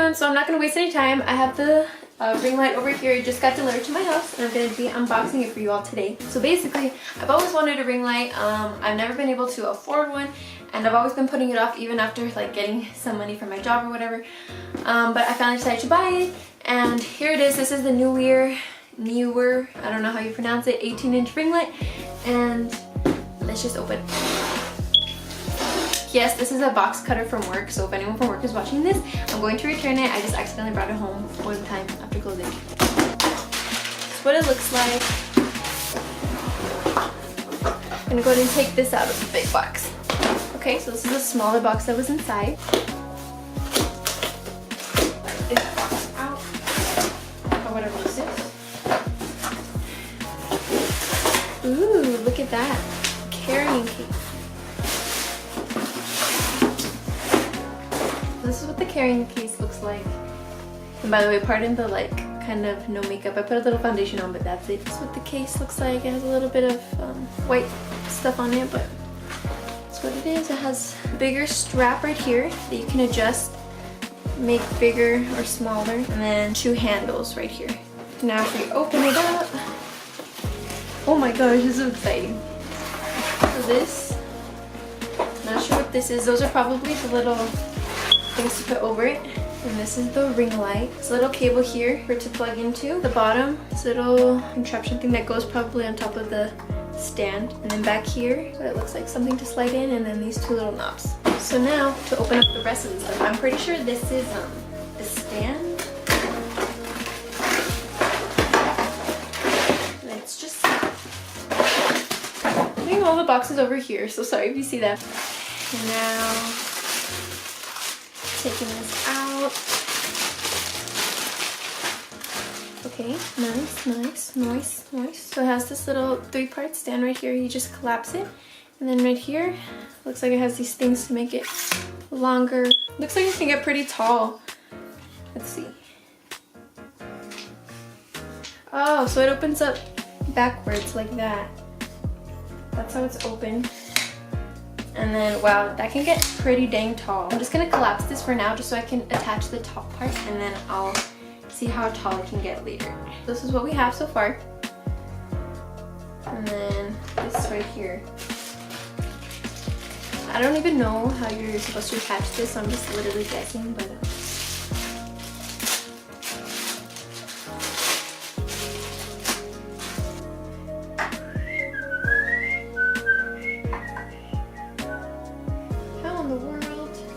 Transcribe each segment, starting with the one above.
everyone, so I'm not gonna waste any time. I have the ring light over here. It just got delivered to my house and I'm gonna be unboxing it for you all today. So basically, I've always wanted a ring light. I've never been able to afford one and I've always been putting it off even after like getting some money from my job or whatever. But I finally decided to buy it and here it is. This is the Neewer, I don't know how you pronounce it, 18-inch ring light, and let's just open. Yes, this is a box cutter from work, so if anyone from work is watching this, I'm going to return it. I just accidentally brought it home one time after closing. That's what it looks like. I'm gonna go ahead and take this out of the big box. Okay, so this is a smaller box that was inside. This box out, or whatever this is. Ooh, look at that. Carrying case. This is what the carrying case looks like. And by the way, pardon the like kind of no makeup. I put a little foundation on, but that's it. That's what the case looks like. It has a little bit of white stuff on it, but that's what it is. It has a bigger strap right here that you can adjust, make bigger or smaller, and then 2 handles right here. Now if we open it up, oh my gosh, this is so exciting. So this, not sure what this is. Those are probably the little things to put over it. And this is the ring light. This little cable here for it to plug into. The bottom, this little contraption thing that goes probably on top of the stand. And then back here, it looks like something to slide in, and then these 2 little knobs. So now to open up the rest of the stuff, I'm pretty sure this is the stand. Let's just putting all the boxes over here, so sorry if you see that. And now taking this out. Okay, nice. So it has this little 3-part stand right here. You just collapse it. And then right here, looks like it has these things to make it longer. Looks like it can get pretty tall. Let's see. Oh, so it opens up backwards like that. That's how it's open. And then, wow, that can get pretty dang tall. I'm just gonna collapse this for now just so I can attach the top part, and then I'll see how tall it can get later. This is what we have so far. And then this right here. I don't even know how you're supposed to attach this, so I'm just literally guessing, but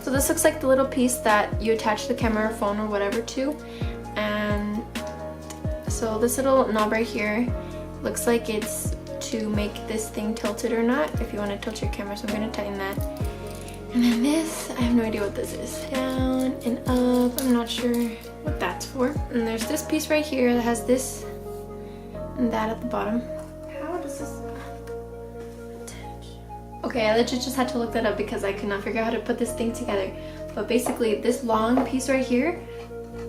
so this looks like the little piece that you attach the camera or phone or whatever to. And so this little knob right here looks like it's to make this thing tilted or not, if you want to tilt your camera, so I'm going to tighten that. And then this, I have no idea what this is. Down and up, I'm not sure what that's for. And there's this piece right here that has this and that at the bottom. How does this attach? Okay, I legit just had to look that up because I could not figure out how to put this thing together. But basically, this long piece right here,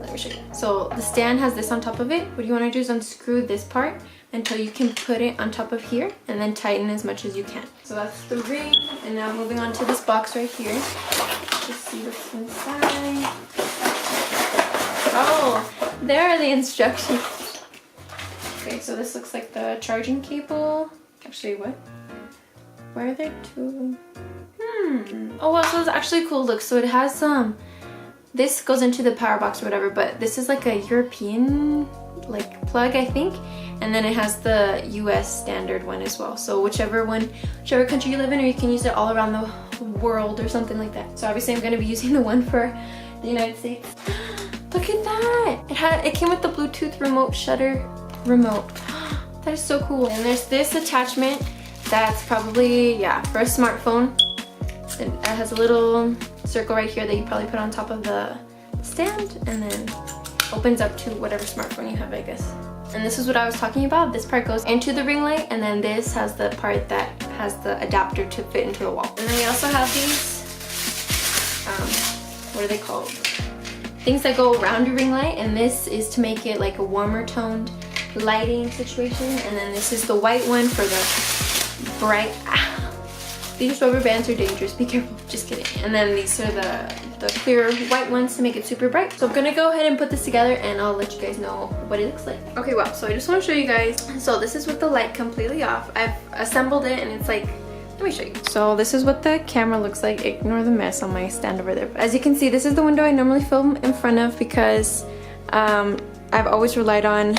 let me show you. So the stand has this on top of it. What you want to do is unscrew this part until you can put it on top of here and then tighten as much as you can. So that's the ring. And now moving on to this box right here. Let's see what's inside. Oh, there are the instructions. Okay, so this looks like the charging cable. Actually, what? Where are there 2? Oh wow, so it's actually cool. Look, so it has this goes into the power box or whatever, but this is like a European like plug, I think, and then it has the US standard one as well. So whichever country you live in, or you can use it all around the world or something like that. So obviously I'm going to be using the one for the United States. Look at that! It came with the Bluetooth remote shutter remote. That is so cool. And there's this attachment that's probably, yeah, for a smartphone. It has a little circle right here that you probably put on top of the stand, and then opens up to whatever smartphone you have, I guess. And this is what I was talking about. This part goes into the ring light, and then this has the part that has the adapter to fit into the wall. And then we also have these, what are they called? Things that go around your ring light, and this is to make it like a warmer toned lighting situation. And then this is the white one for the bright. These rubber bands are dangerous, be careful. Just kidding. And then these are the clear white ones to make it super bright. So I'm gonna go ahead and put this together and I'll let you guys know what it looks like. Okay, well, so I just want to show you guys. So this is with the light completely off. I've assembled it and it's like, let me show you. So this is what the camera looks like. Ignore the mess on my stand over there. As you can see, this is the window I normally film in front of because I've always relied on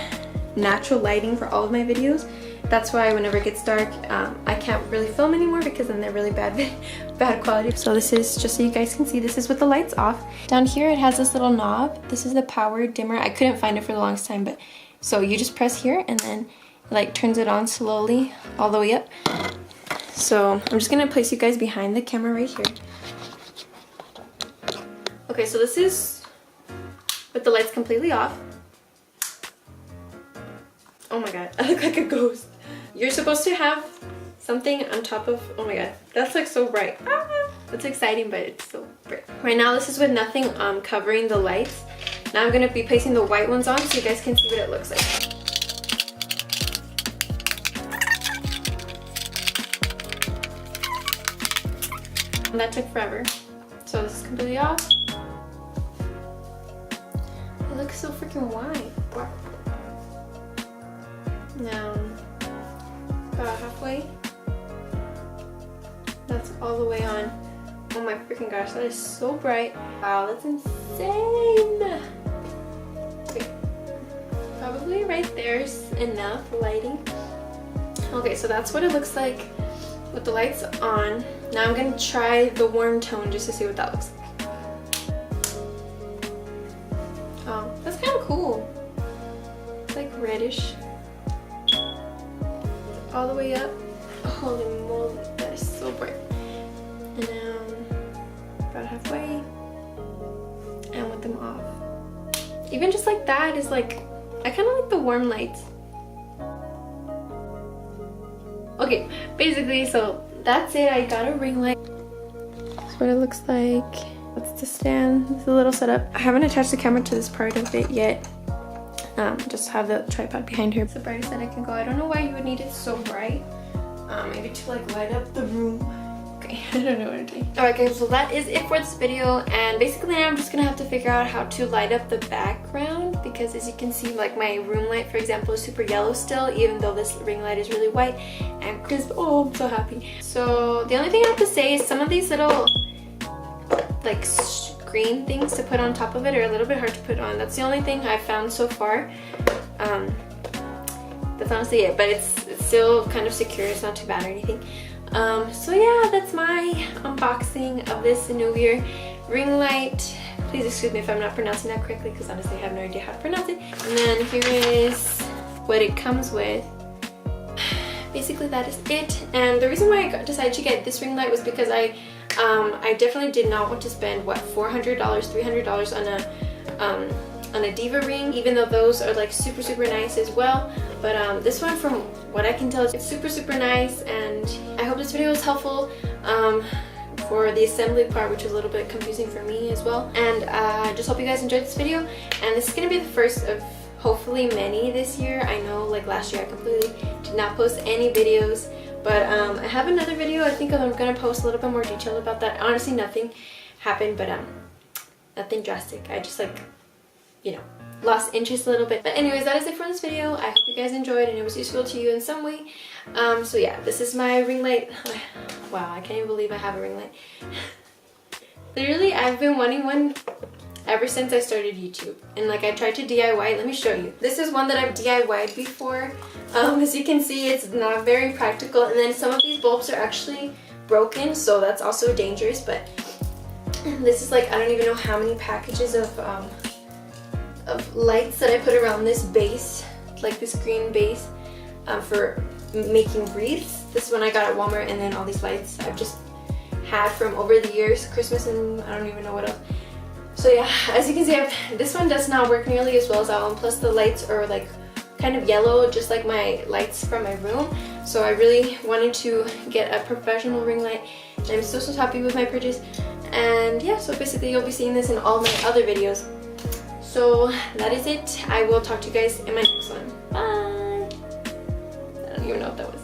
natural lighting for all of my videos. That's why whenever it gets dark, I can't really film anymore because then they're really bad quality. So this is, just so you guys can see, this is with the lights off. Down here it has this little knob. This is the power dimmer. I couldn't find it for the longest time, but so you just press here and then it like turns it on slowly all the way up. So I'm just gonna place you guys behind the camera right here. Okay, so this is with the lights completely off. Oh my god, I look like a ghost. You're supposed to have something on top of, oh my god, that's like so bright. That's exciting, but it's so bright. Right now this is with nothing covering the lights. Now I'm gonna be placing the white ones on so you guys can see what it looks like. And that took forever. So this is completely off. It looks so freaking white. Wow. Now, about halfway. That's all the way on. Oh my freaking gosh, that is so bright. Wow, that's insane. Okay. Probably right there's enough lighting. Okay, so that's what it looks like with the lights on. Now I'm gonna try the warm tone just to see what that looks like. Oh, that's kind of cool. It's like reddish. All the way up. Holy moly, that is so bright. And now about halfway. And with them off. Even just like that is like, I kind of like the warm lights. Okay, basically, so that's it. I got a ring light. That's what it looks like. That's the stand. It's a little setup. I haven't attached the camera to this part of it yet. Just have the tripod behind her. It's the brightest that I can go. I don't know why you would need it so bright. Maybe to like light up the room. Okay, I don't know what I'm doing. Alright guys, so that is it for this video, and basically now I'm just gonna have to figure out how to light up the background, because as you can see, like my room light, for example, is super yellow still, even though this ring light is really white and crisp. Oh, I'm so happy. So the only thing I have to say is some of these little like screen things to put on top of it are a little bit hard to put on. That's the only thing I've found so far. That's honestly it, but it's still kind of secure. It's not too bad or anything. So yeah, that's my unboxing of this Neewer ring light. Please excuse me if I'm not pronouncing that correctly, because honestly I have no idea how to pronounce it. And then here is what it comes with. Basically that is it. And the reason why I decided to get this ring light was because I definitely did not want to spend, what, $400, $300 on a diva ring, even though those are like super nice as well. But this one, from what I can tell, it's super nice, and I hope this video was helpful for the assembly part, which was a little bit confusing for me as well. And I just hope you guys enjoyed this video, and this is gonna be the first of hopefully many this year. I know like last year I completely did not post any videos, but I have another video. I think I'm gonna post a little bit more detail about that. Honestly, nothing happened, but nothing drastic. I just like, you know, lost interest a little bit. But anyways, that is it for this video. I hope you guys enjoyed and it was useful to you in some way. So yeah, this is my ring light. Wow, I can't even believe I have a ring light. Literally, I've been wanting one ever since I started YouTube, and like I tried to DIY. Let me show you. This is one that I've DIY'd before. As you can see, it's not very practical, and then some of these bulbs are actually broken, so that's also dangerous. But this is like, I don't even know how many packages of lights that I put around this base, like this green base, for making wreaths. This one I got at Walmart, and then all these lights I've just had from over the years, Christmas, and I don't even know what else. So yeah, as you can see, this one does not work nearly as well as that one, plus the lights are like kind of yellow, just like my lights from my room. So I really wanted to get a professional ring light, and I'm so happy with my purchase. And yeah, so basically you'll be seeing this in all my other videos. So that is it. I will talk to you guys in my next one. Bye! I don't even know what that was.